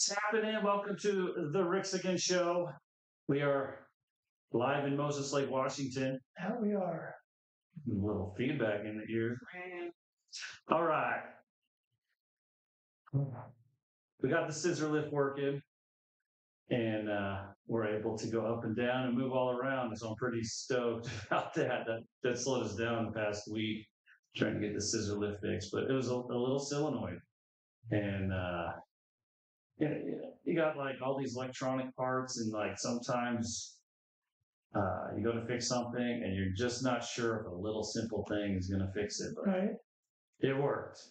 What's happening? Welcome to the Show. We are live in Moses Lake, Washington. That we are. A little feedback in the ears. All right. We got the scissor lift working, and we're able to go up and down and move all around. So I'm pretty stoked about that. That slowed us down the past week trying to get the scissor lift fixed, but it was a little solenoid. And you got like all these electronic parts, and like sometimes you go to fix something and you're just not sure if a little simple thing is going to fix it. But right. It worked.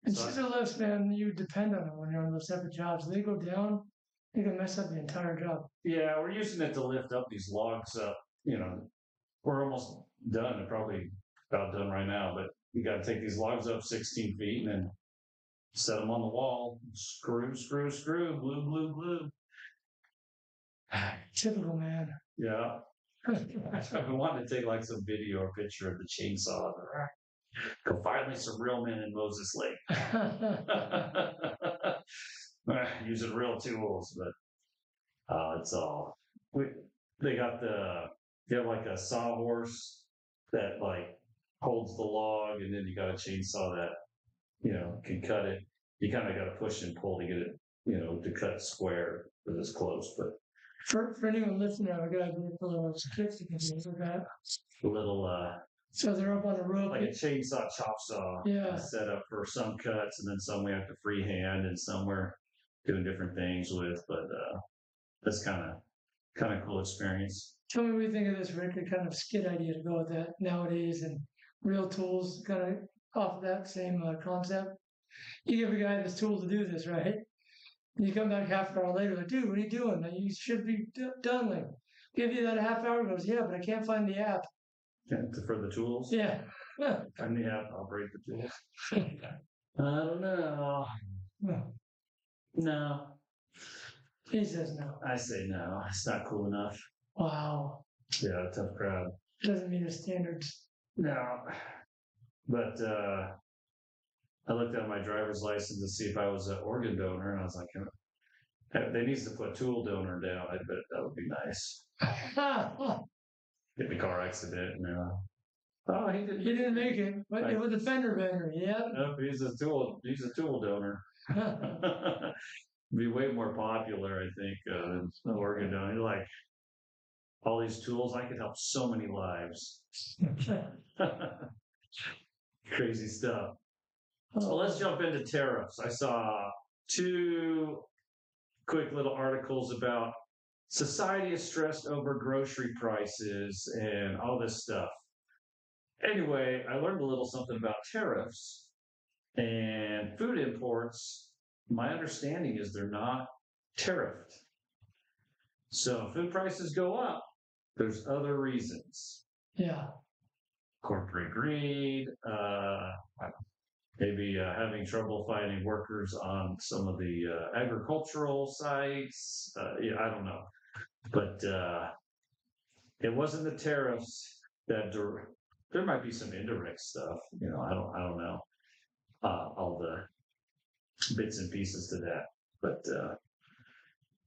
And scissor lifts, man, you depend on them when you're on those type of jobs. They go down, they can mess up the entire job. Yeah, we're using it to lift up these logs up. We're almost done. They're probably about done right now, but you got to take these logs up 16 feet and then set them on the wall. Screw, glue. Typical, man. Yeah. I've been wanting to take like some video or picture of the chainsaw. Go finally some real men in Moses Lake. Using real tools, but it's all. They have like a sawhorse that like holds the log, and then you got a chainsaw that can cut it. You kind of got to push and pull to get it, to cut square or this close. But for anyone listening, I got a little sticks you can use with that. A little so they're up on a rope, like a chainsaw chop saw. Yeah. Set up for some cuts, and then some we have to freehand, and some we're doing different things with. But that's kind of cool experience. Tell me what you think of this, Rick. A kind of skid idea to go with that nowadays, and real tools kind of off that same concept. You give a guy this tool to do this, right? And you come back half an hour later, like, dude, what are you doing? Like, you should be done. Like, give you that a half hour. Goes, yeah, but I can't find the app. For the tools? Yeah. Find the app, operate the tools. I don't know. No. He says no. I say no. It's not cool enough. Wow. Yeah, tough crowd. Doesn't meet the standards. No. But I looked at my driver's license to see if I was an organ donor, and I was like, they need to put tool donor down. I bet that would be nice. Get the car accident. Oh, he didn't make it, but it was a fender bender. Yeah. Nope, he's a tool donor. Be way more popular, I think, than the organ donor. Like all these tools, I could help so many lives. Crazy stuff. So let's jump into tariffs. I saw two quick little articles about society is stressed over grocery prices and all this stuff. Anyway, I learned a little something about tariffs and food imports. My understanding is they're not tariffed. So food prices go up. There's other reasons. Yeah. Corporate greed, maybe having trouble finding workers on some of the agricultural sites. I don't know. But it wasn't the tariffs that there might be some indirect stuff. I don't know all the bits and pieces to that. But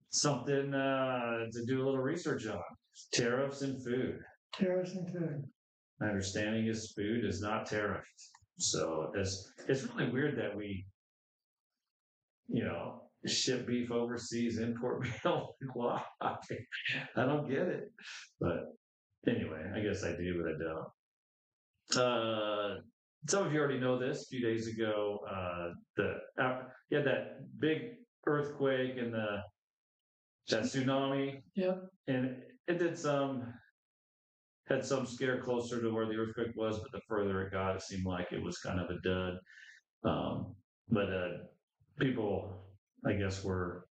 something to do a little research on. Tariffs and food. Tariffs and food. My understanding is food is not tariffed. So it's really weird that we, ship beef overseas, import meal. Why? I don't get it. But anyway, I guess I do, but I don't. Some of you already know this. A few days ago, you had that big earthquake and that tsunami. Yep. And it had some scare closer to where the earthquake was, but the further it got, it seemed like it was kind of a dud. But people, I guess, were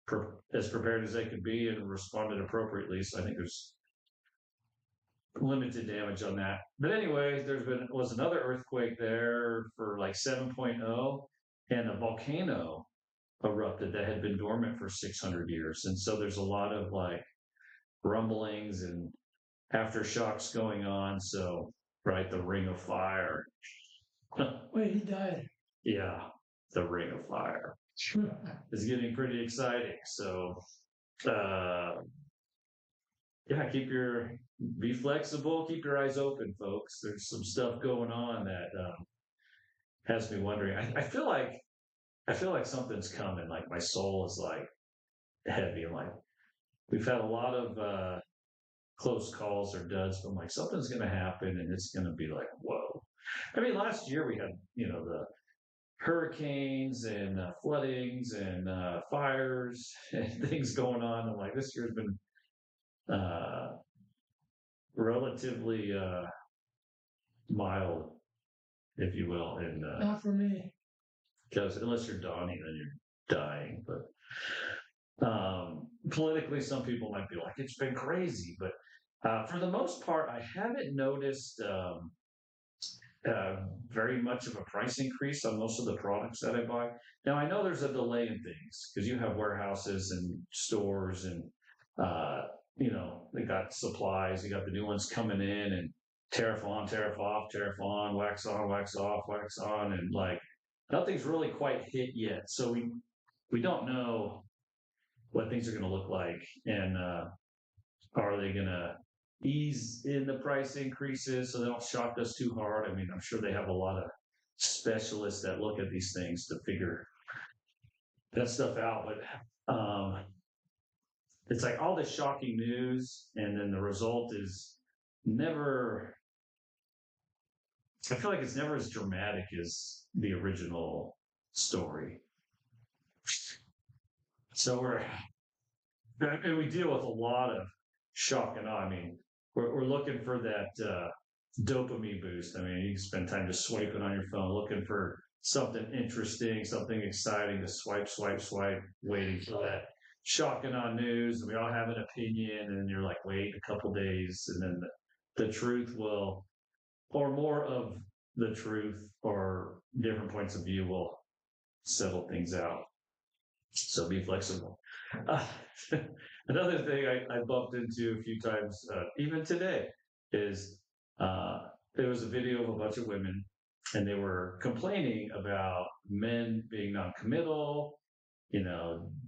as prepared as they could be and responded appropriately. So I think there's limited damage on that. But anyway, was another earthquake there for like 7.0, and a volcano erupted that had been dormant for 600 years. And so there's a lot of like rumblings and aftershocks going on. So, right, the Ring of Fire. Wait, he died. Yeah, the Ring of Fire. is getting pretty exciting. So, yeah, be flexible, keep your eyes open, folks. There's some stuff going on that has me wondering. I feel like something's coming. Like my soul is like heavy. Like we've had a lot of close calls or duds, but I'm like something's going to happen, and it's going to be like whoa. I mean, last year we had the hurricanes and floodings and fires and things going on. I'm like this year's been relatively mild, if you will, and Not for me. because unless you're Donnie, then you're dying. But politically, some people might be like, it's been crazy. But for the most part, I haven't noticed very much of a price increase on most of the products that I buy. Now, I know there's a delay in things because you have warehouses and stores and, they got supplies, you got the new ones coming in and tariff on, tariff off, tariff on, wax on, wax off, wax on. And like nothing's really quite hit yet. So we don't know what things are going to look like, and are they going to ease in the price increases so they don't shock us too hard? I mean, I'm sure they have a lot of specialists that look at these things to figure that stuff out, but it's like all this shocking news, and then the result is never. I feel like it's never as dramatic as the original story. So and we deal with a lot of shock and awe. I mean, we're looking for that dopamine boost. I mean, you can spend time just swiping on your phone, looking for something interesting, something exciting to swipe, swipe, swipe, waiting for that shock and awe news. And we all have an opinion, and you're like, wait a couple days, and then the truth will, or more of the truth, or different points of view will settle things out. So be flexible. Another thing I bumped into a few times, even today, is there was a video of a bunch of women, and they were complaining about men being non-committal,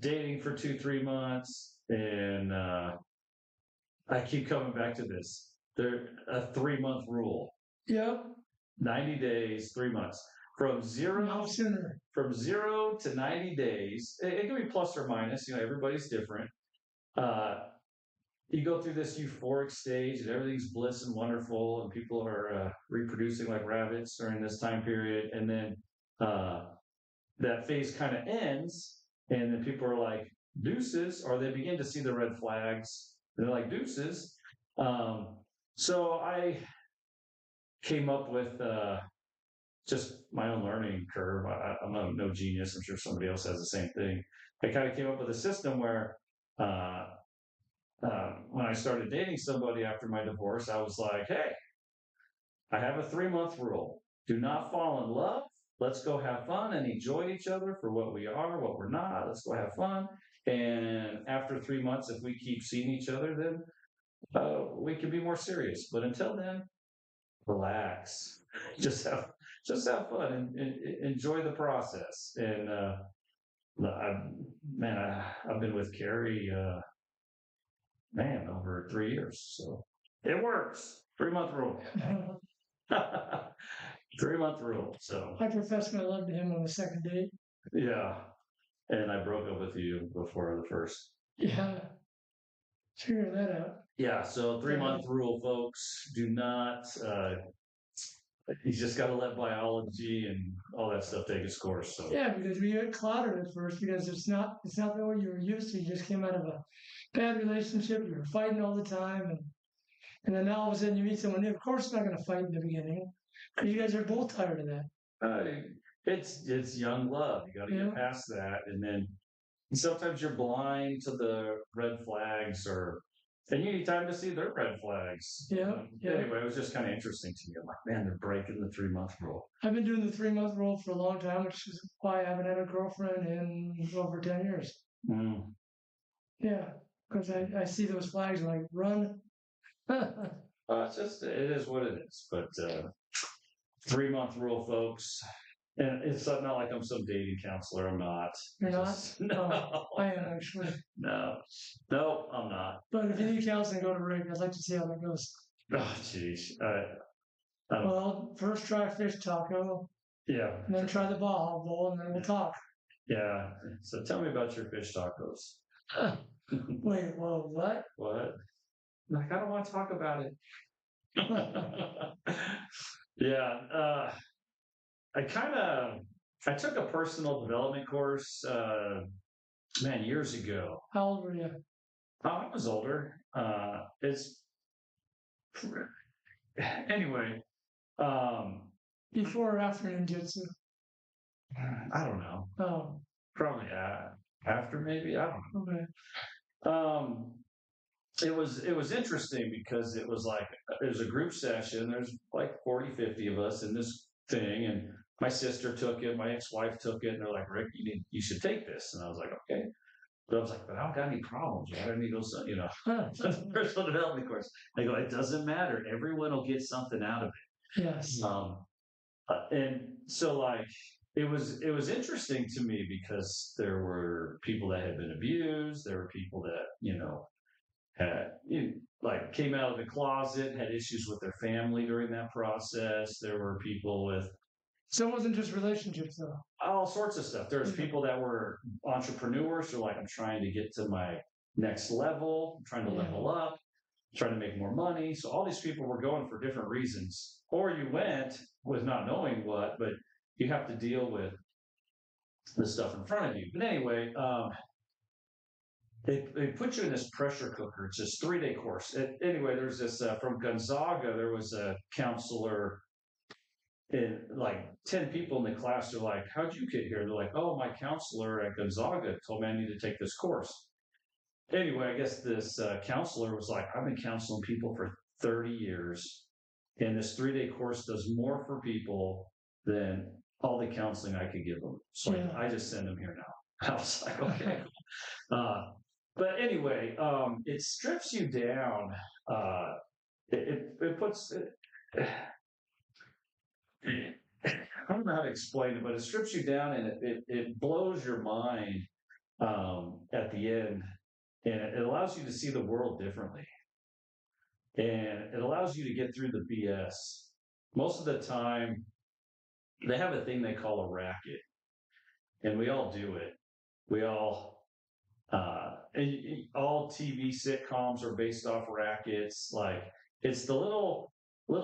dating for 2-3 months, and I keep coming back to this. They're a 3-month rule. Yep. 90 days, 3 months. From zero to 90 days, it can be plus or minus. Everybody's different. You go through this euphoric stage, and everything's bliss and wonderful, and people are reproducing like rabbits during this time period. And then that phase kind of ends, and then people are like deuces, or they begin to see the red flags. And they're like deuces. So I came up with just my own learning curve. I'm no genius. I'm sure somebody else has the same thing. I kind of came up with a system where when I started dating somebody after my divorce, I was like, hey, I have a 3-month rule. Do not fall in love. Let's go have fun and enjoy each other for what we are, what we're not. Let's go have fun. And after 3 months, if we keep seeing each other, then we can be more serious. But until then, relax. Just have fun and enjoy the process. And I've been with Carrie, over 3 years, so it works. 3-month rule. 3-month rule. So I professed my love to him on the second date. Yeah, and I broke up with you before the first. Yeah, figure that out. Yeah, so 3-month rule, folks. Do not. You just got to let biology and all that stuff take its course. So yeah, because we get clobbered at first because it's not what you were used to. You just came out of a bad relationship. You were fighting all the time, and then all of a sudden you meet someone new. Of course, it's not going to fight in the beginning because you guys are both tired of that. It's young love. You got to get past that, and then sometimes you're blind to the red flags, and you need time to see their red flags. Yeah. Anyway, it was just kind of interesting to me. I'm like, man, they're breaking the 3-month rule. I've been doing the 3-month rule for a long time, which is why I haven't had a girlfriend in over 10 years. Mm. Yeah, because I see those flags like run. It is what it is. But 3-month rule, folks. And it's not like I'm some dating counselor. I'm not. You're not? Just- no, Oh, I am actually. no, I'm not. But if you need counseling, go to Rick. I'd like to see how that goes. Oh, jeez. I don't. Well, first try fish taco, Yeah, and then try the Baja Bowl, and then we'll talk. yeah. So tell me about your fish tacos. Wait, whoa, what? What? Like, I don't want to talk about it. Yeah. I took a personal development course, man, years ago. How old were you? I was older. It's anyway. Before or after ninjutsu? I don't know. Oh, Probably after, maybe. I don't okay. know. It was interesting because it was a group session. There's like 40, 50 of us in this thing, and my sister took it, my ex-wife took it, and they're like, Rick, you should take this. And I was like, okay. But I was like, but I don't got any problems. Why don't you go, personal development course? I go, it doesn't matter. Everyone will get something out of it. Yes. And so it was interesting to me because there were people that had been abused. There were people that, had, came out of the closet, had issues with their family during that process. There were people with So it wasn't just relationships, though. all sorts of stuff. There's people that were entrepreneurs who are like, I'm trying to get to my next level, I'm trying to level up, trying to make more money. So all these people were going for different reasons. Or you went with not knowing what, but you have to deal with the stuff in front of you. But anyway, they put you in this pressure cooker. It's this 3-day course. Anyway, there's this from Gonzaga. There was a counselor, and like 10 people in the class are like, how'd you get here? They're like, oh, my counselor at Gonzaga told me I need to take this course. Anyway, I guess this counselor was like, I've been counseling people for 30 years, and this 3-day course does more for people than all the counseling I could give them. So I just send them here now. I was like, okay. But anyway, it strips you down. It puts. I don't know how to explain it, but it strips you down and it blows your mind at the end, and it allows you to see the world differently, and it allows you to get through the BS. Most of the time, they have a thing they call a racket, and we all do it. We all all TV sitcoms are based off rackets. Like, it's the little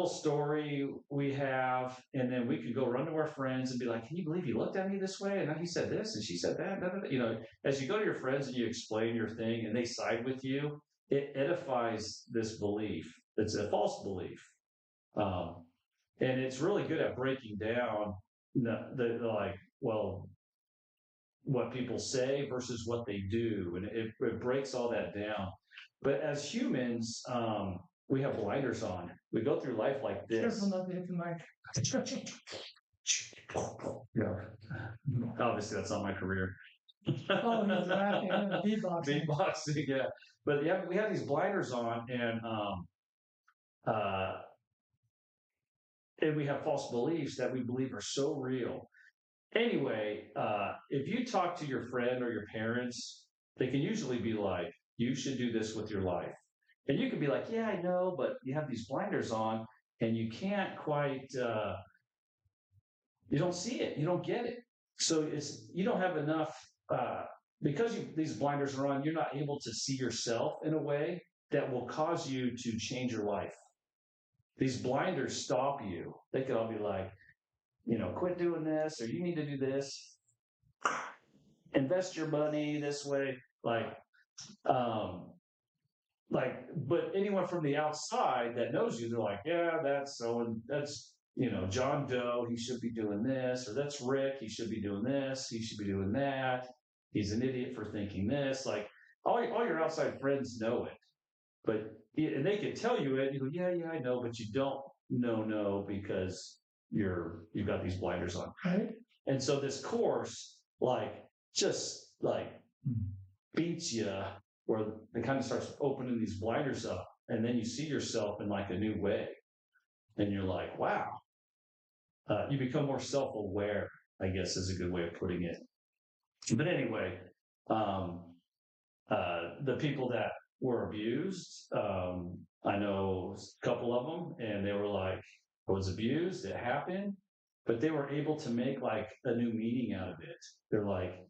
story we have, and then we could go run to our friends and be like, can you believe he looked at me this way? And then he said this, and she said that. Blah, blah, blah. As you go to your friends and you explain your thing and they side with you, it edifies this belief. It's a false belief. And it's really good at breaking down what people say versus what they do. And it breaks all that down. But as humans, we have blinders on. We go through life like this. Careful not to hit the mic. Yeah. Obviously, that's not my career. Oh, he's rapping, beatboxing. Beatboxing, yeah. But we have these blinders on, and we have false beliefs that we believe are so real. Anyway, if you talk to your friend or your parents, they can usually be like, you should do this with your life. And you can be like, yeah, I know, but you have these blinders on and you can't quite, you don't see it, you don't get it. So you don't have enough, because these blinders are on, you're not able to see yourself in a way that will cause you to change your life. These blinders stop you. They could all be like, quit doing this, or you need to do this, invest your money this way. But anyone from the outside that knows you, they're like, yeah, that's John Doe, he should be doing this, or that's Rick, he should be doing this, he should be doing that. He's an idiot for thinking this. Like, all your outside friends know it, and they can tell you it. You go, yeah, I know, but you don't know because you've got these blinders on. Right. And so this course, just beats you, where it kind of starts opening these blinders up, and then you see yourself in a new way, and you're like, wow. You become more self-aware. I guess is a good way of putting it. But anyway, the people that were abused, I know a couple of them, and they were like, I was abused, it happened, but they were able to make like a new meaning out of it. They're like,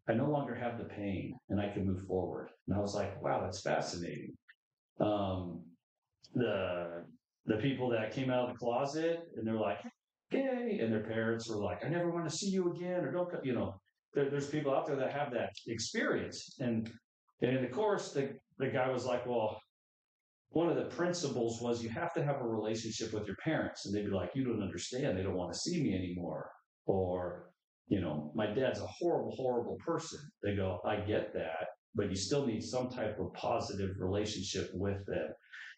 I no longer have the pain and I can move forward. And I was like, wow, that's fascinating. Um, the people that came out of the closet and they're like, gay, and their parents were like, I never want to see you again, or don't, there's people out there that have that experience. And in the course, the guy was like, well, one of the principles was you have to have a relationship with your parents. And they'd be like, you don't understand. They don't want to see me anymore. Or, my dad's a horrible, horrible person. They go, I get that, but you still need some type of positive relationship with them.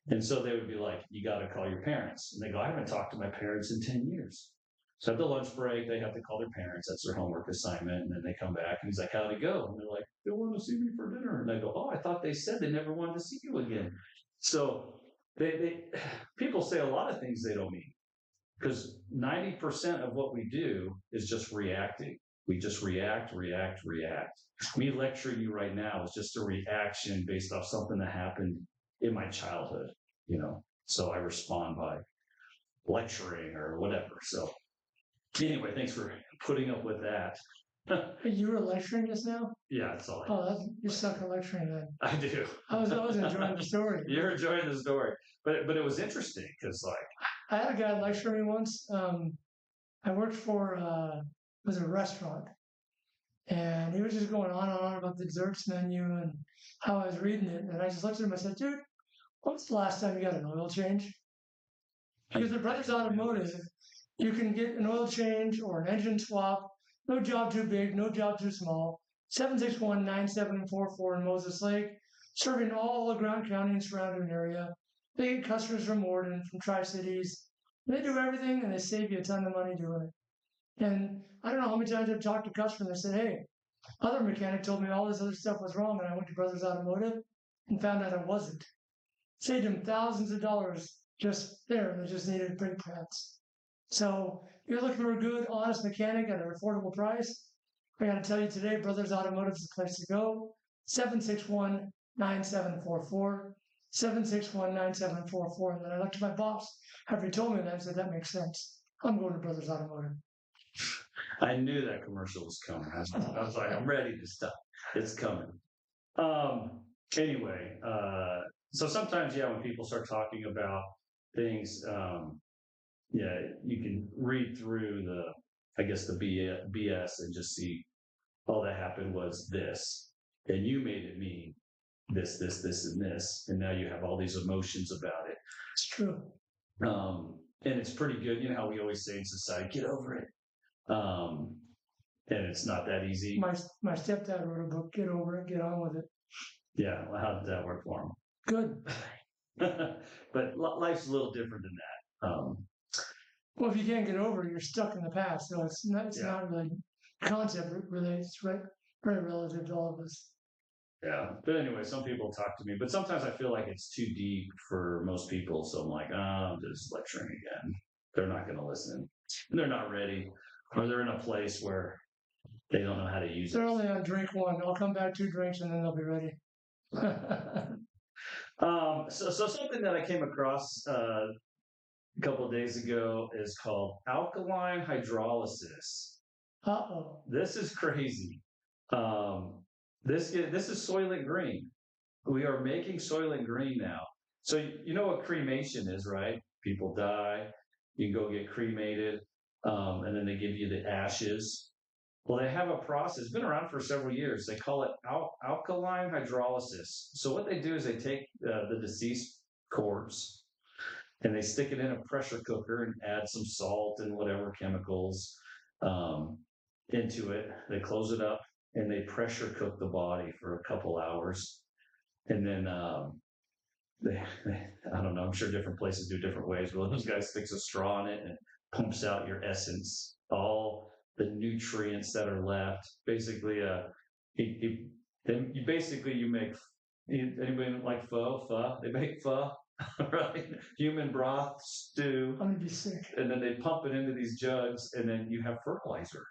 And so they would be like, you got to call your parents. And they go, I haven't talked to my parents in 10 years. So at the lunch break, they have to call their parents. That's their homework assignment. And then they come back and he's like, how'd it go? And they're like, they want to see me for dinner. And I go, oh, I thought they said they never wanted to see you again. So people say a lot of things they don't mean, because 90% of what we do is just reacting. We just react. Me lecturing you right now is just a reaction based off something that happened in my childhood, so I respond by lecturing or whatever. So anyway, thanks for putting up with that. You were lecturing just now? Yeah, that's all. You suck at lecturing then. I do. I was enjoying the story. You're enjoying the story, but it was interesting because I had a guy lecture me once. I worked for it was a restaurant, and he was just going on and on about the desserts menu and how I was reading it, and I just looked at him. I said, "Dude, when was the last time you got an oil change?" Because at Brothers Automotive, you can get an oil change or an engine swap. No job too big, no job too small. 761-9744 in Moses Lake, serving all of Grant County and surrounding area. They get customers from Morden, from Tri-Cities. They do everything and they save you a ton of money doing it. And I don't know how many times I've talked to customers and said, hey, other mechanic told me all this other stuff was wrong, and I went to Brothers Automotive and found out it wasn't. Saved them thousands of dollars just there. They just needed brake pads. So you're looking for a good, honest mechanic at an affordable price. I got to tell you today, Brothers Automotive is the place to go. 761-9744. 761-9744. And then I looked at my boss after he told me that. I said, that makes sense. I'm going to Brothers Automotive. I knew that commercial was coming. I was like, I'm ready to stop. It's coming. Anyway, so sometimes, when people start talking about things, you can read through the BS and just see all that happened was this, and you made it mean this, and this, and now you have all these emotions about it. It's true. And it's pretty good. You know how we always say in society, get over it. And it's not that easy. My stepdad wrote a book, Get Over It, Get On With It. Yeah, well, how did that work for him? Good. But life's a little different than that. Well, if you can't get over it, you're stuck in the past. So it's not really a concept, really. It's very relative to all of us. Yeah. But anyway, some people talk to me, but sometimes I feel like it's too deep for most people. So I'm like, I'm just lecturing again. They're not going to listen. They're not ready, or they're in a place where they don't know how to use it. They're only on drink one. I'll come back 2 drinks and then they'll be ready. So something that I came across a couple of days ago is called alkaline hydrolysis. Uh-oh. This is crazy. This is Soylent Green. We are making Soylent Green now. So you know what cremation is, right? People die. You can go get cremated, and then they give you the ashes. Well, they have a process. It's been around for several years. They call it alkaline hydrolysis. So what they do is they take the deceased corpse and they stick it in a pressure cooker and add some salt and whatever chemicals into it. They close it up and they pressure cook the body for a couple hours. And then I don't know, I'm sure different places do different ways. Well, those guys sticks a straw in it and pumps out your essence, all the nutrients that are left. Basically, you make, anybody like pho? They make pho, right? Human broth stew. I'm gonna be sick. And then they pump it into these jugs, and then you have fertilizer.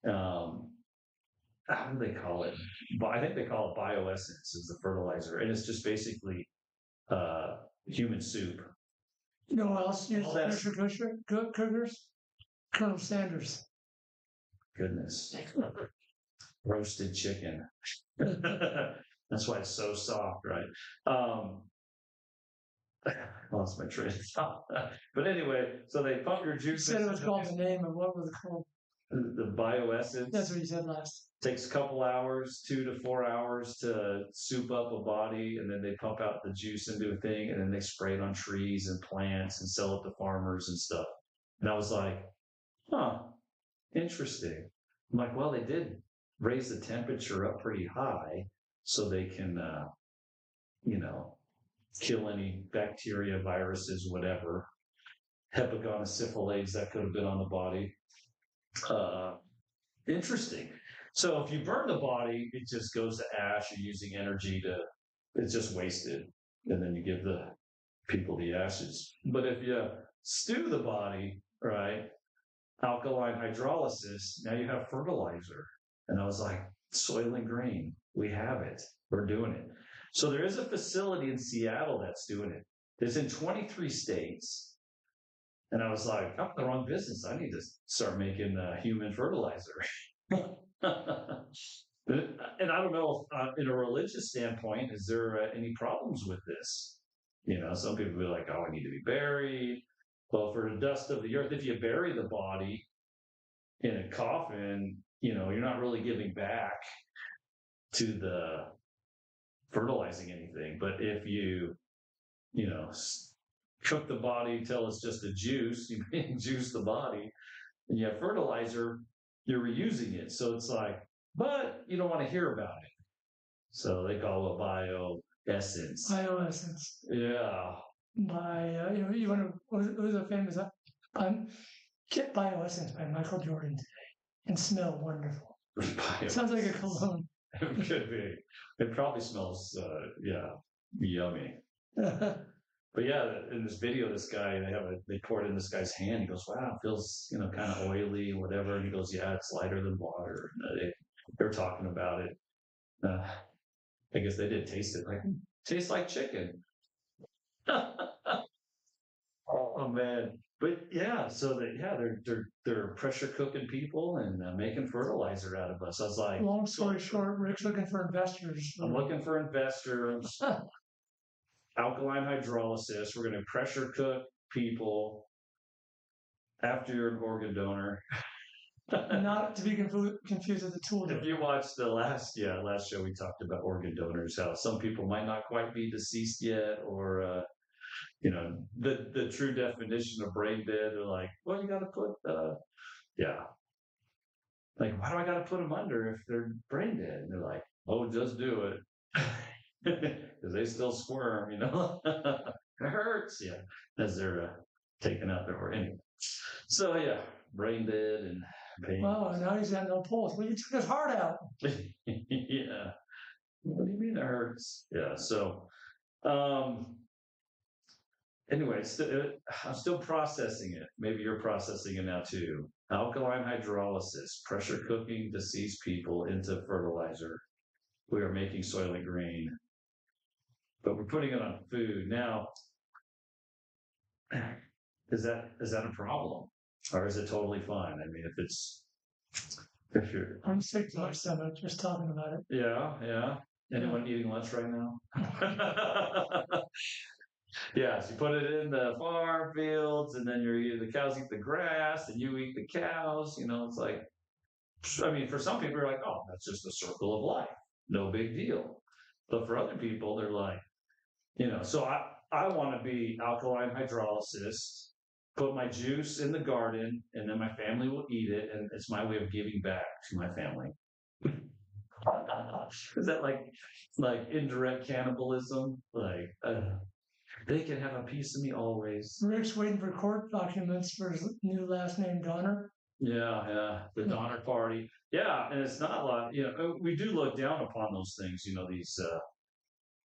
How do they call it? But I think they call it bioessence is the fertilizer, and it's just basically human soup. You know what else All uses that's pressure cookers? Colonel Sanders. goodness. Roasted chicken. That's why it's so soft, right? I lost my train of thought. But anyway, so they pump your You juices said it was into called the name of what was it called? the bioessence. That's what you said last. Takes a couple hours, 2 to 4 hours to soup up a body, and then they pump out the juice into a thing, and then they spray it on trees and plants and sell it to farmers and stuff. And I was like, huh, interesting. I'm like, well, they did raise the temperature up pretty high so they can, you know, kill any bacteria, viruses, whatever, hepatogonosyphilades that could have been on the body. Interesting. So if you burn the body, it just goes to ash. You're using energy to, it's just wasted. And then you give the people the ashes. But if you stew the body, right, alkaline hydrolysis, now you have fertilizer. And I was like, soil and grain, we have it. We're doing it. So there is a facility in Seattle that's doing it. It's in 23 states. And I was like, I'm in the wrong business. I need to start making human fertilizer. And I don't know if, in a religious standpoint, is there any problems with this? You know, some people be like, oh, I need to be buried. Well, for the dust of the earth, if you bury the body in a coffin, you know, you're not really giving back to the fertilizing anything. But if you, you know, cook the body until it's just a juice, you juice the body, and you have fertilizer, you're reusing it. So it's like, but you don't want to hear about it. So they call it bioessence. Bioessence. Yeah. You want to, who's a famous, get Bioessence by Michael Jordan today and smell wonderful. Sounds like a cologne. It could be. It probably smells, yummy. But yeah, in this video, this guy, they pour it in this guy's hand. He goes, wow, it feels, you know, kind of oily, whatever. And he goes, yeah, it's lighter than water. And they're talking about it. I guess they did taste it. Like, tastes like chicken. Oh man. But yeah, so they're pressure cooking people and making fertilizer out of us. I was like, long story short, Rick's looking for investors. I'm looking for investors. Alkaline hydrolysis. We're going to pressure cook people after you're an organ donor. Not to be confused with the tool. If you watched the last show, we talked about organ donors, how some people might not quite be deceased yet, or you know, the true definition of brain dead. They're like, well, you got to put, like, why do I got to put them under if they're brain dead? And they're like, oh, just do it. Because they still squirm, you know. It hurts, yeah, as they're taking out their organ. Anyway. So yeah, brain dead and pain. Wow, now he's got no pulse. Well, you took his heart out. Yeah. What do you mean it hurts? Yeah. So, anyway, I'm still processing it. Maybe you're processing it now too. Alkaline hydrolysis, pressure cooking deceased people into fertilizer. We are making soil and grain, but we're putting it on food now. Is that a problem, or is it totally fine? I mean, if you're, I'm sick to my stomach just talking about it. yeah. Anyone eating lunch right now? Yes, you put it in the farm fields, and then the cows eat the grass, and you eat the cows. You know, it's like, I mean, for some people, you're like, oh, that's just the circle of life, no big deal. But for other people, they're like, you know, so I want to be alkaline hydrolysis, put my juice in the garden, and then my family will eat it, and it's my way of giving back to my family. Is that like indirect cannibalism? Like, they can have a piece of me always. Rick's waiting for court documents for his new last name, Donner. Yeah, the Donner Party. Yeah, and it's not a lot. You know, we do look down upon those things. You know, these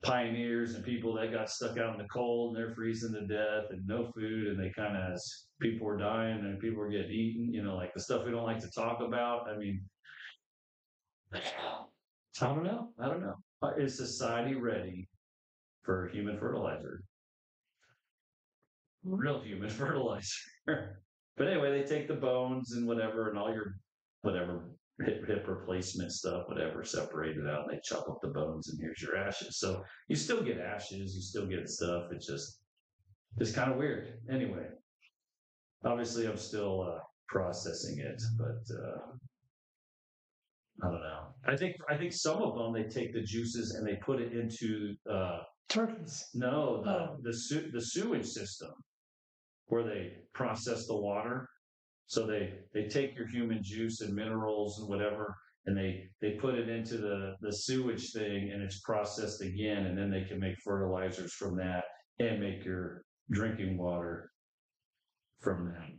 pioneers and people that got stuck out in the cold and they're freezing to death and no food, and they kind of, people were dying and people were getting eaten, like the stuff we don't like to talk about. I mean, I don't know. I don't know. Is society ready for human fertilizer? Real human fertilizer. But anyway, they take the bones and whatever and all your whatever hip replacement stuff, whatever, separate it out. And they chop up the bones and here's your ashes. So you still get ashes, you still get stuff. It's just kind of weird. Anyway, obviously I'm still processing it, but I don't know. I think some of them, they take the juices and they put it into Turkeys. no Oh. the sewage system where they process the water. So they take your human juice and minerals and whatever, and they put it into the sewage thing, and it's processed again, and then they can make fertilizers from that and make your drinking water from that.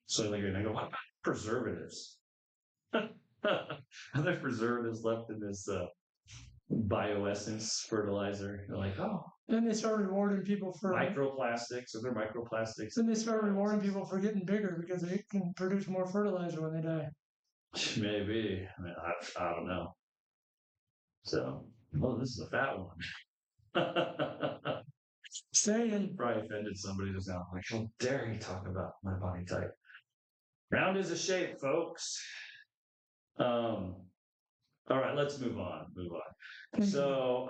So like, and I go, what about preservatives? Are there preservatives left in this bioessence fertilizer? You're like, oh, Then they start rewarding people for microplastics. Are there microplastics? Then they start rewarding people for getting bigger because they can produce more fertilizer when they die. Maybe. I mean, I don't know. So, oh, this is a fat one. Saying Probably offended somebody just now. Like, how dare he talk about my body type? Round is a shape, folks. All right, let's move on. So,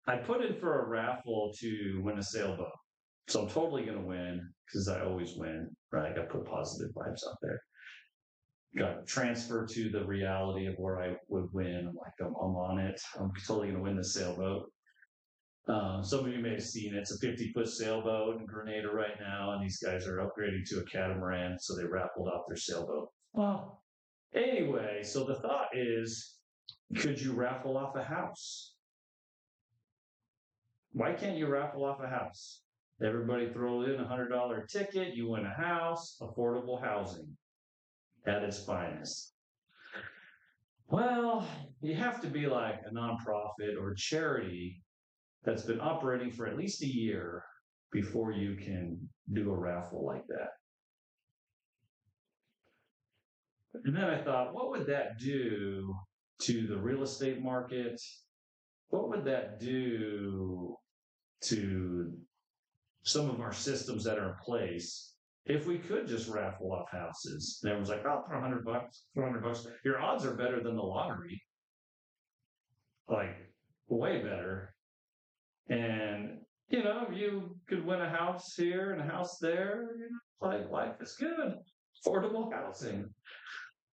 I put in for a raffle to win a sailboat. So I'm totally going to win because I always win, right? I got to put positive vibes out there. Got to transfer to the reality of where I would win. I'm like, I'm on it. I'm totally going to win the sailboat. Some of you may have seen it. It's a 50-foot sailboat in Grenada right now, and these guys are upgrading to a catamaran, so they raffled off their sailboat. wow. Anyway, so the thought is, could you raffle off a house? Why can't you raffle off a house? Everybody throw in $100 ticket, you win a house, affordable housing at its finest. Well, you have to be like a nonprofit or charity that's been operating for at least a year before you can do a raffle like that. And then I thought, what would that do to the real estate market? What would that do to some of our systems that are in place if we could just raffle off houses? And everyone's like, oh, for $100, $400. Your odds are better than the lottery. Like, way better. And, you could win a house here and a house there. Like, life is good. Affordable housing.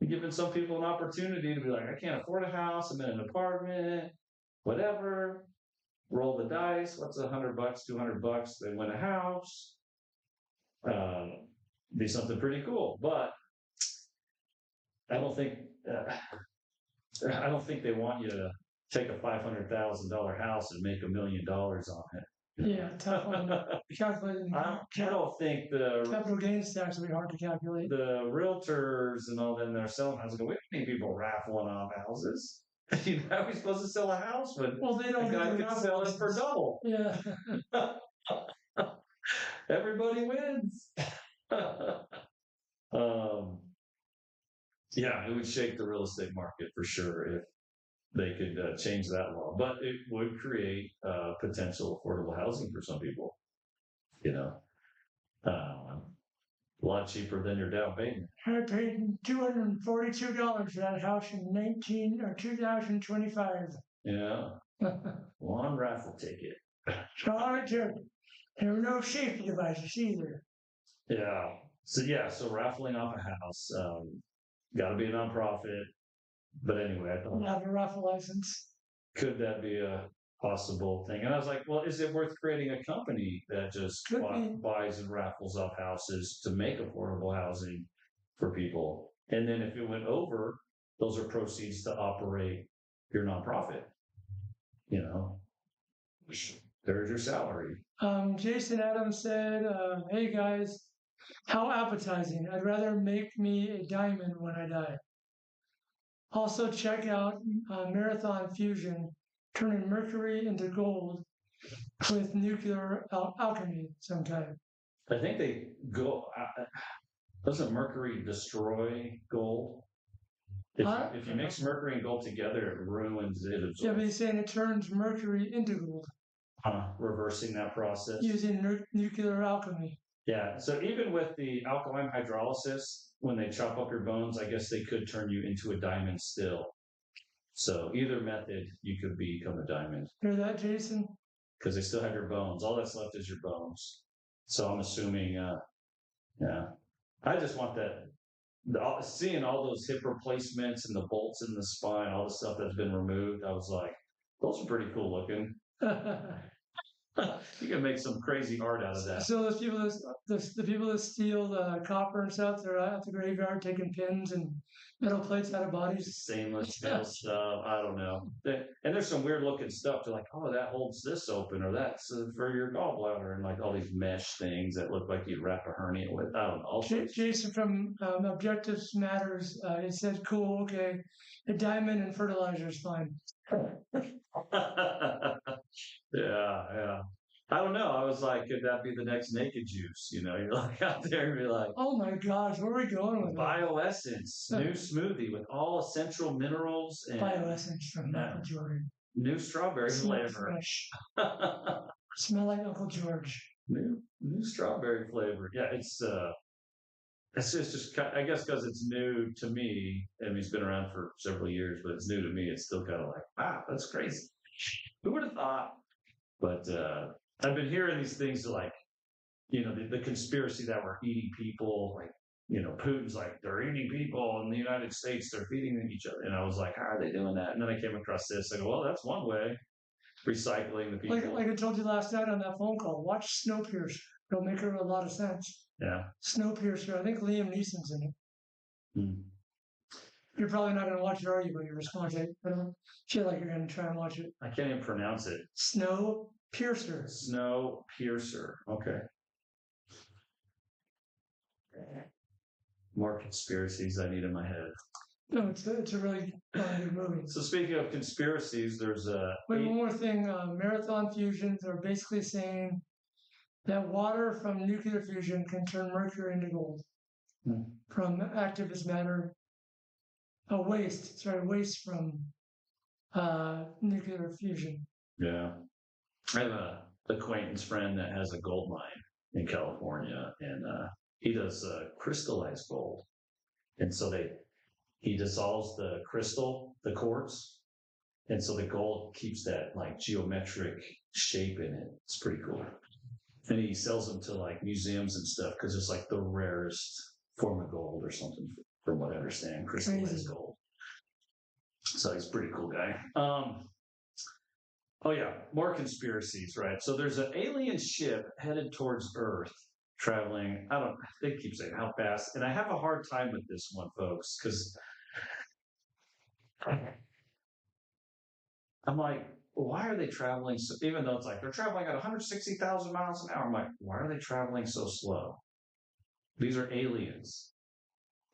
Giving some people an opportunity to be like, I can't afford a house, I'm in an apartment, whatever. Roll the dice. What's $100, $200? They win a house. Be something pretty cool. But I don't think they want you to take a $500,000 house and make $1 million on it. Yeah, tough one. Calculating. I don't think the capital gains tax will be hard to calculate. The realtors and all them that are selling houses go, we don't need people raffling off houses. How are we supposed to sell a house when they don't a guy could sell it for double? Yeah. Everybody wins. Yeah, it would shake the real estate market for sure if they could change that law, but it would create potential affordable housing for some people. A lot cheaper than your down payment. I paid $242 for that house in 2025. Yeah. One raffle ticket. There were no safety devices either. Yeah. So raffling off a house. Got to be a nonprofit. But anyway, I thought, have a raffle license. Could that be a possible thing? And I was like, well, is it worth creating a company that just buys and raffles off houses to make affordable housing for people? And then if it went over, those are proceeds to operate your nonprofit. There's your salary. Jason Adams said, hey guys, how appetizing. I'd rather make me a diamond when I die. Also check out Marathon Fusion. turning mercury into gold with nuclear alchemy sometime. I think they go. Doesn't mercury destroy gold? If you mix mercury and gold together, it ruins it. Yeah, but he's saying it turns mercury into gold. Reversing that process. Using nuclear alchemy. Yeah. So even with the alkaline hydrolysis, when they chop up your bones, I guess they could turn you into a diamond still. So either method, you could become a diamond. Hear that, Jason? Because they still have your bones. All that's left is your bones. So I'm assuming, yeah. I just want that. Seeing all those hip replacements and the bolts in the spine, all the stuff that's been removed, I was like, those are pretty cool looking. You can make some crazy art out of that. So those people the people that steal the copper and stuff, they're at the graveyard taking pins and metal plates out of bodies. Stainless steel stuff. I don't know. And there's some weird looking stuff. They're like, oh, that holds this open, or that's for your gallbladder, and like all these mesh things that look like you'd wrap a hernia with. I don't know. Jason from Objectives Matters, he said, cool, okay, a diamond and fertilizer is fine. Yeah. I don't know. I was like, could that be the next naked juice? You know, you're like out there and be like, oh my gosh, where are we going with Bioessence, new smoothie with all essential minerals and Bioessence from Uncle George. New strawberry flavor. Smell like Uncle George. New strawberry flavor. Yeah, it's just I guess because it's new to me. I mean, it's been around for several years, but it's new to me. It's still kind of like, wow, that's crazy. Who would have thought? But I've been hearing these things like, you know, the conspiracy that we're eating people, like, you know, Putin's like, they're eating people in the United States, they're feeding each other. And I was like, how are they doing that? And then I came across this. I go, well, that's one way. Recycling the people. Like I told you last night on that phone call, watch Snowpiercer. It'll make a lot of sense. Yeah. Snowpiercer. I think Liam Neeson's in it. You're probably not going to watch it, are you? But you're responsible. I don't feel like you're going to try and watch it. I can't even pronounce it. Snowpiercer. Snowpiercer. Okay. More conspiracies I need in my head. No, it's a really good movie. So speaking of conspiracies, there's Wait, one more thing. Marathon fusions are basically saying that water from nuclear fusion can turn mercury into gold from activist matter. Waste from nuclear fusion. Yeah. I have an acquaintance friend that has a gold mine in California, and he does crystallized gold. And so he dissolves the crystal, the quartz, and so the gold keeps that like geometric shape in it. It's pretty cool. And he sells them to like museums and stuff because it's like the rarest form of gold or something, from what I understand, crystallized gold. So he's a pretty cool guy. Oh yeah, more conspiracies, right? So there's an alien ship headed towards Earth, traveling. They keep saying how fast, and I have a hard time with this one, folks, because I'm like, why are they traveling so? Even though it's like they're traveling at 160,000 miles an hour, I'm like, why are they traveling so slow? These are aliens.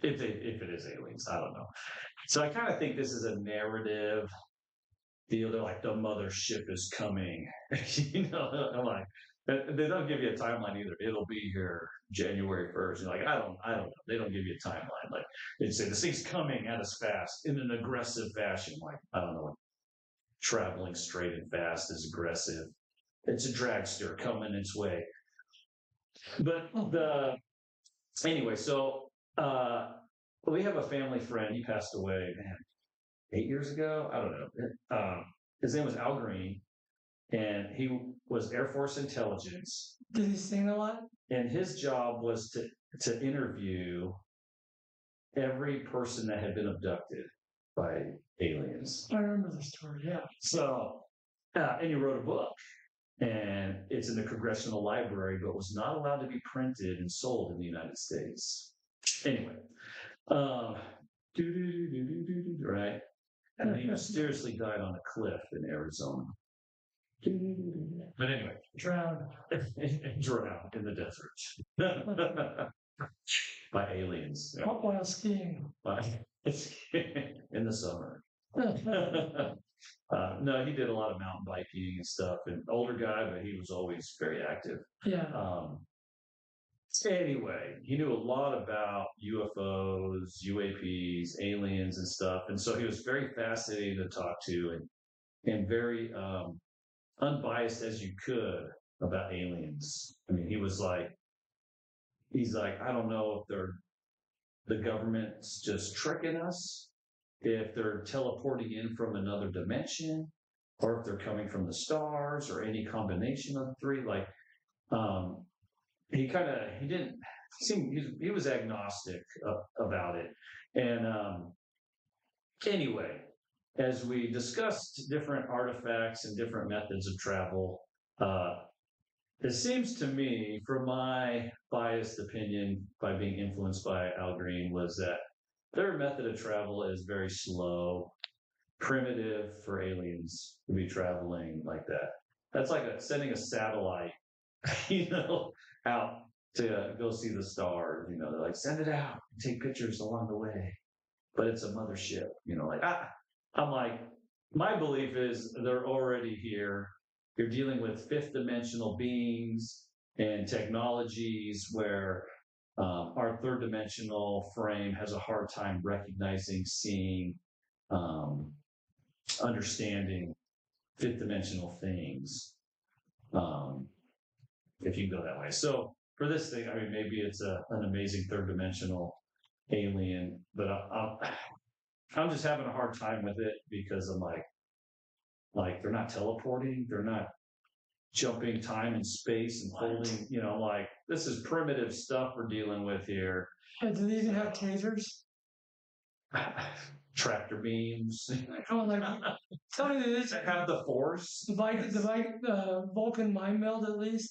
If it is aliens, I don't know. So I kind of think this is a narrative deal. They're like, the mothership is coming. You know, I'm like, they don't give you a timeline either. It'll be here January 1st. You're like, I don't know. They don't give you a timeline. Like they say, this thing's coming at us fast in an aggressive fashion. Like, I don't know. Traveling straight and fast is aggressive. It's a dragster coming its way. But anyway, so we have a family friend. He passed away, 8 years ago. I don't know. His name was Al Green, and he was Air Force intelligence. Did he sing a lot? And his job was to interview every person that had been abducted by aliens. I remember the story. Yeah. So, and he wrote a book. And it's in the Congressional Library, but was not allowed to be printed and sold in the United States. Anyway, right? And he mysteriously died on a cliff in Arizona. But anyway, drowned in the desert by aliens. while skiing In the summer. No, he did a lot of mountain biking and stuff. And older guy, but he was always very active. Yeah. Anyway, he knew a lot about UFOs, UAPs, aliens, and stuff. And so he was very fascinating to talk to and very unbiased as you could about aliens. I mean, he's like, I don't know if the government's just tricking us, if they're teleporting in from another dimension, or if they're coming from the stars, or any combination of the three. Like, he didn't seem he was agnostic about it. And anyway, as we discussed different artifacts and different methods of travel, it seems to me, from my biased opinion, by being influenced by Al Green, was that their method of travel is very slow, primitive for aliens to be traveling like that. That's like sending a satellite, out to go see the stars. They're like, send it out, take pictures along the way, but it's a mothership. I'm like, my belief is they're already here. You're dealing with fifth dimensional beings and technologies where our third dimensional frame has a hard time recognizing, seeing, understanding fifth dimensional things. If you go that way. So for this thing, I mean, maybe it's an amazing third dimensional alien, but I'm just having a hard time with it because I'm like they're not teleporting, they're not jumping time and space and holding, like this is primitive stuff we're dealing with here. Do they even have tasers? Tractor beams. Oh, like tell me this. Have the force. The Vulcan mind meld at least.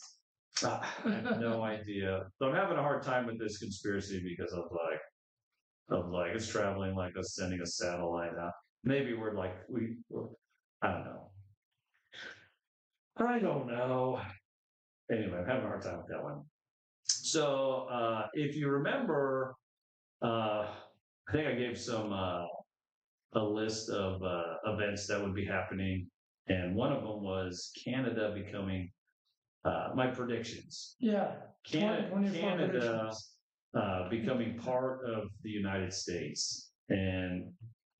I have no idea. So I'm having a hard time with this conspiracy because of like it's traveling like us sending a satellite out. Maybe we're I don't know. I don't know. Anyway, I'm having a hard time with that one. So if you remember, I think I gave a list of events that would be happening, and one of them was Canada becoming my predictions. Yeah. Canada becoming part of the United States, and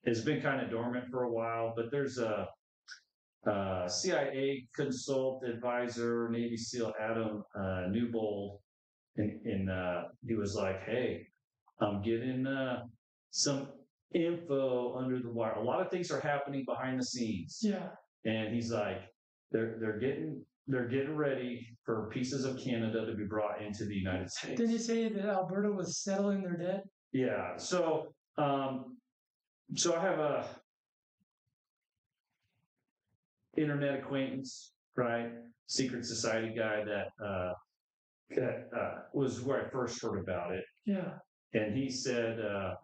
it's been kind of dormant for a while, but there's a CIA consult advisor, Navy SEAL Adam Newbold, and he was like, "Hey, I'm getting some info under the wire. A lot of things are happening behind the scenes." Yeah. And he's like, "They're getting ready for pieces of Canada to be brought into the United States." Did you say that Alberta was settling their debt? Yeah. So I have a internet acquaintance, right? Secret society guy that was where I first heard about it. Yeah. And he said a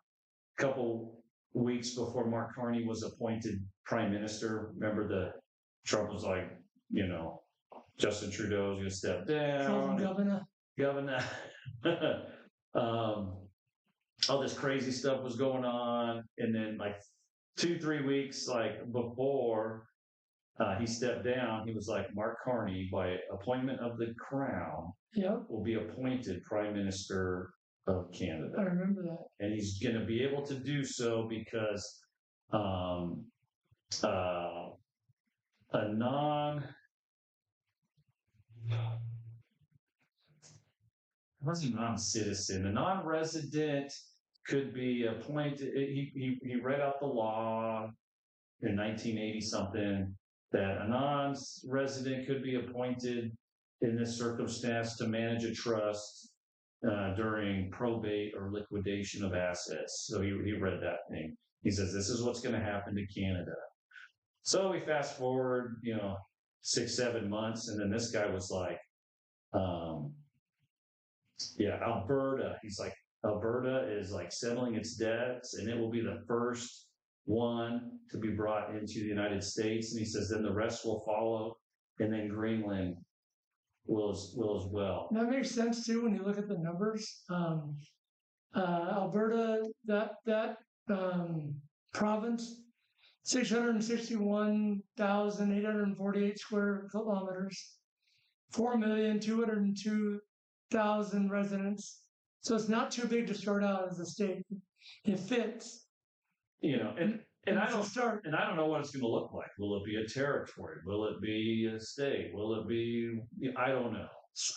couple weeks before Mark Carney was appointed prime minister, remember Trump was like, Justin Trudeau's going to step down. Governor. All this crazy stuff was going on. And then like 2-3 weeks before he stepped down, he was like, Mark Carney, by appointment of the crown, will be appointed prime minister of Canada. I remember that. And he's going to be able to do so because a non-citizen, a non-resident could be appointed. He read out the law in 1980 something that a non-resident could be appointed in this circumstance to manage a trust during probate or liquidation of assets. So he read that thing. He says, this is what's going to happen to Canada. So we fast forward, 6-7 months, and then this guy was like, Alberta. He's like, Alberta is like settling its debts, and it will be the first one to be brought into the United States. And he says, then the rest will follow, and then Greenland will as well. That makes sense too when you look at the numbers. Alberta, that province 661,848 square kilometers, 4,202,000 residents. So it's not too big to start out as a state. It fits. And I It's a don't start. and I don't know what it's going to look like. Will it be a territory? Will it be a state? Will it be? I don't know.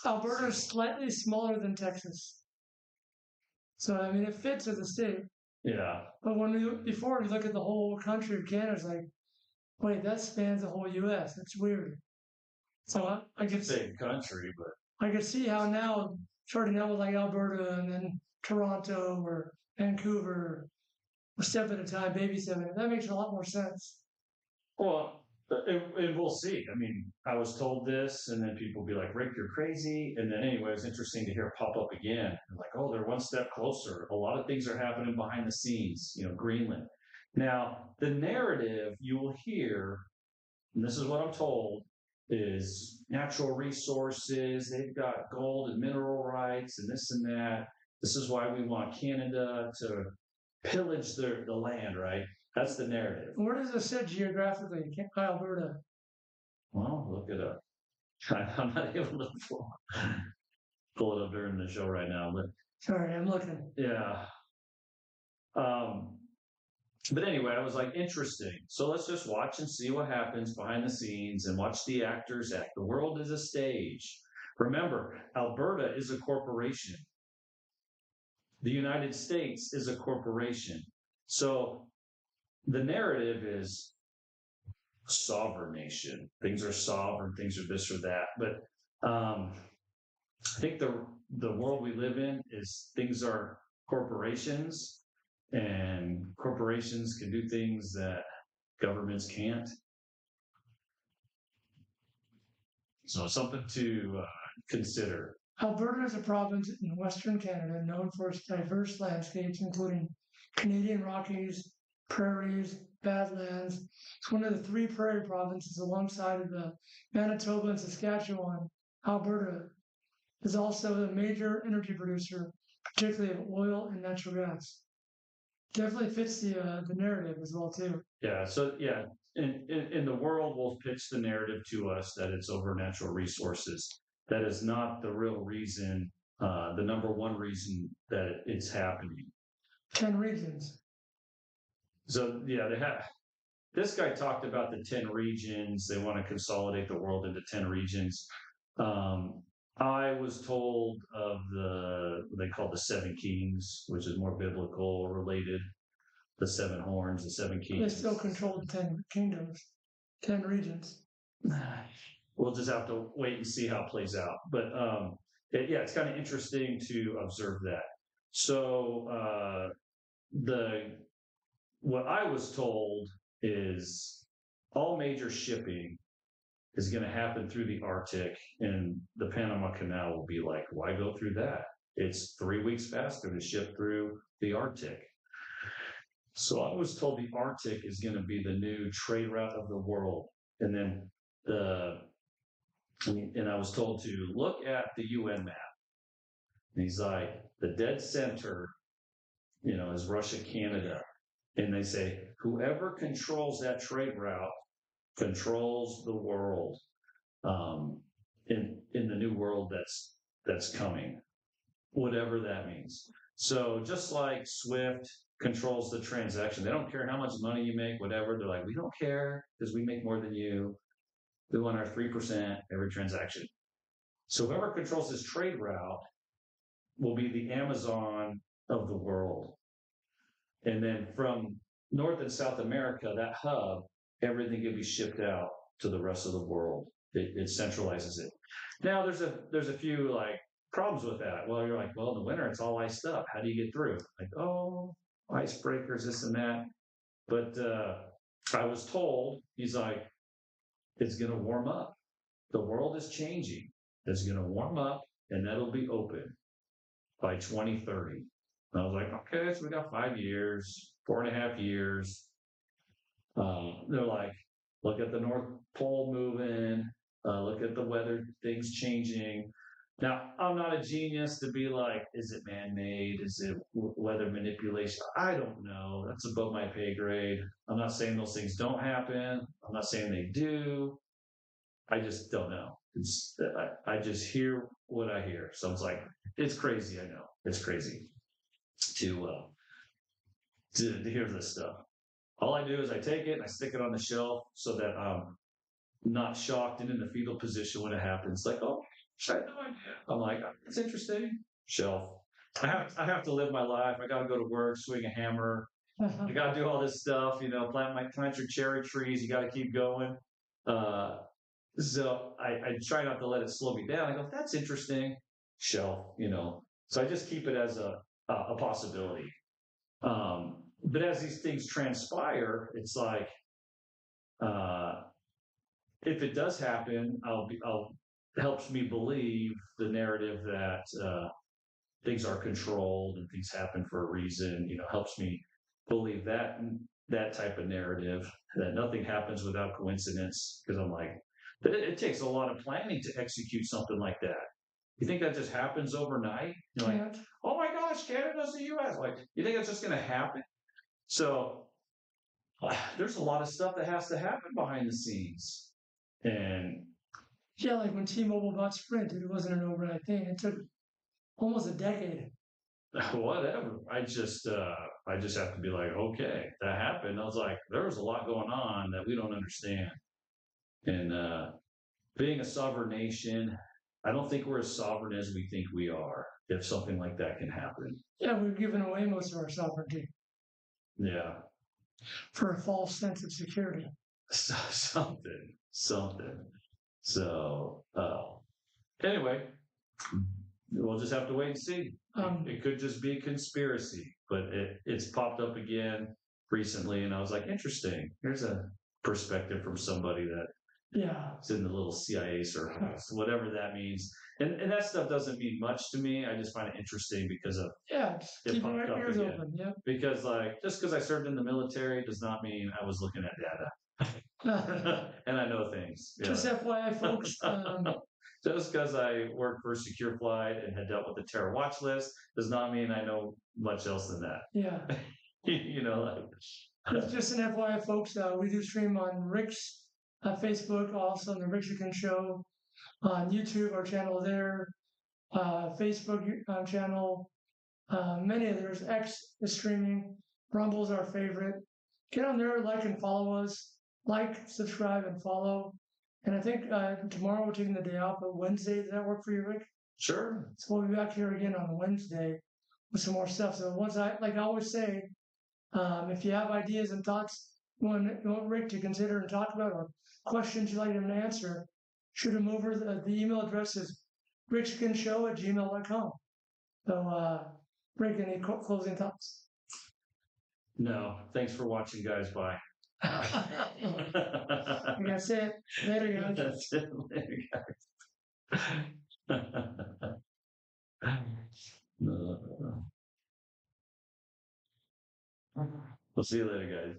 Alberta is slightly smaller than Texas. So, I mean, it fits as a state. Yeah. But before we look at the whole country of Canada, it's like, wait, that spans the whole US. That's weird. So I could Big country, but I could see how now starting out with like Alberta and then Toronto or Vancouver, a step at a time, baby step. That makes a lot more sense. well, we'll see. I mean, I was told this, and then people be like, "Rick, you're crazy." And then anyway, it's interesting to hear it pop up again. And like, oh, they're one step closer. A lot of things are happening behind the scenes. Greenland. Now, the narrative you will hear, and this is what I'm told, is natural resources. They've got gold and mineral rights, and this and that. This is why we want Canada to pillage the land, right? That's the narrative. Where does it sit geographically? Alberta. Well, look it up. I'm not able to pull it up during the show right now, but Sorry, I'm looking. yeah. But anyway, I was like, interesting. So let's just watch and see what happens behind the scenes and watch the actors act. The world is a stage. Remember, Alberta is a corporation. The United States is a corporation. So the narrative is sovereign nation. Things are sovereign, things are this or that. But I think the world we live in is things are corporations, and corporations can do things that governments can't. So something to consider. Alberta is a province in Western Canada known for its diverse landscapes, including Canadian Rockies, prairies, badlands. It's one of the three prairie provinces alongside of the Manitoba and Saskatchewan. Alberta is also a major energy producer, particularly of oil and natural gas. Definitely fits the narrative as well too. Yeah. So yeah, in the world will pitch the narrative to us that it's over natural resources. That is not the real reason, the number one reason that it's happening. 10 regions. So yeah, this guy talked about the 10 regions. They want to consolidate the world into 10 regions. I was told of they call the seven kings, which is more biblical related. The seven horns, the seven kings. They still control the 10 kingdoms, 10 regions. We'll just have to wait and see how it plays out. But it's kind of interesting to observe that. So what I was told is all major shipping is going to happen through the Arctic, and the Panama Canal will be like, why go through that? It's 3 weeks faster to ship through the Arctic. So I was told the Arctic is going to be the new trade route of the world. And then and I was told to look at the UN map. And he's like, the dead center, is Russia, Canada. And they say, whoever controls that trade route controls the world, in the new world that's coming, whatever that means. So just like Swift controls the transaction, they don't care how much money you make, whatever. They're like, we don't care because we make more than you. We want our 3% every transaction. So whoever controls this trade route will be the Amazon of the world. And then from North and South America, that hub, everything can be shipped out to the rest of the world. It centralizes it. Now there's a few like problems with that. Well, you're like, well, in the winter it's all iced up. How do you get through? Like, oh, icebreakers, this and that. But I was told, he's like, it's going to warm up. The world is changing. It's going to warm up, and that'll be open by 2030. And I was like, okay, so we got 5 years, 4.5 years. They're like, look at the North Pole moving, look at the weather, things changing. Now, I'm not a genius to be like, is it man-made? Is it weather manipulation? I don't know. That's above my pay grade. I'm not saying those things don't happen. I'm not saying they do. I just don't know. I just hear what I hear. So it's like, it's crazy. I know it's crazy to to hear this stuff. All I do is I take it and I stick it on the shelf so that I'm not shocked and in the fetal position when it happens. Like, oh, I had no idea. I'm like, it's interesting. Shelf. I have to live my life. I got to go to work, swing a hammer. I got to do all this stuff. Plant your cherry trees. You got to keep going. Uh, so I try not to let it slow me down. I go, that's interesting. Shelf. So I just keep it as a possibility. But as these things transpire, it's like, uh, if it does happen, I'll helps me believe the narrative that things are controlled and things happen for a reason. Helps me believe that type of narrative that nothing happens without coincidence. Because I'm like, but it takes a lot of planning to execute something like that. You think that just happens overnight? You're like, oh my gosh, Canada's the U.S. Like, you think it's just going to happen? So there's a lot of stuff that has to happen behind the scenes. And Yeah, like when T-Mobile bought Sprint, it wasn't an overnight thing. It took almost a decade. whatever. I just have to be like, okay, that happened. I was like, there was a lot going on that we don't understand. And being a sovereign nation, I don't think we're as sovereign as we think we are. If something like that can happen, Yeah, we've given away most of our sovereignty yeah, for a false sense of security. something. So anyway, we'll just have to wait and see. It could just be a conspiracy, but it's popped up again recently, and I was like, interesting. Here's a perspective from somebody that it's in the little CIA circles, whatever that means. And that stuff doesn't mean much to me. I just find it interesting because of just it keep popped your up ears again. open. Yeah. Because just because I served in the military does not mean I was looking at data. And I know things. Just FYI, folks. Just because I worked for Secure Flight and had dealt with the terror watch list does not mean I know much else than that. Yeah. Just an FYI, folks. We do stream on Rick's Facebook, also on the Rixican Show, on YouTube, our channel there, Facebook channel, many others. X is streaming. Rumble's our favorite. Get on there, like and follow us. Like, subscribe, and follow. And I think tomorrow we're taking the day off, but Wednesday, does that work for you, Rick? Sure. So we'll be back here again on Wednesday with some more stuff. So like I always say, if you have ideas and thoughts you want Rick to consider and talk about, or questions you'd like him to answer, shoot him over. The email address is ricksicanshow@gmail.com. So, Rick, any closing thoughts? No. Thanks for watching, guys. Bye. That's it. Later, guys. That's it. Later, guys. We'll see you later,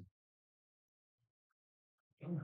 guys.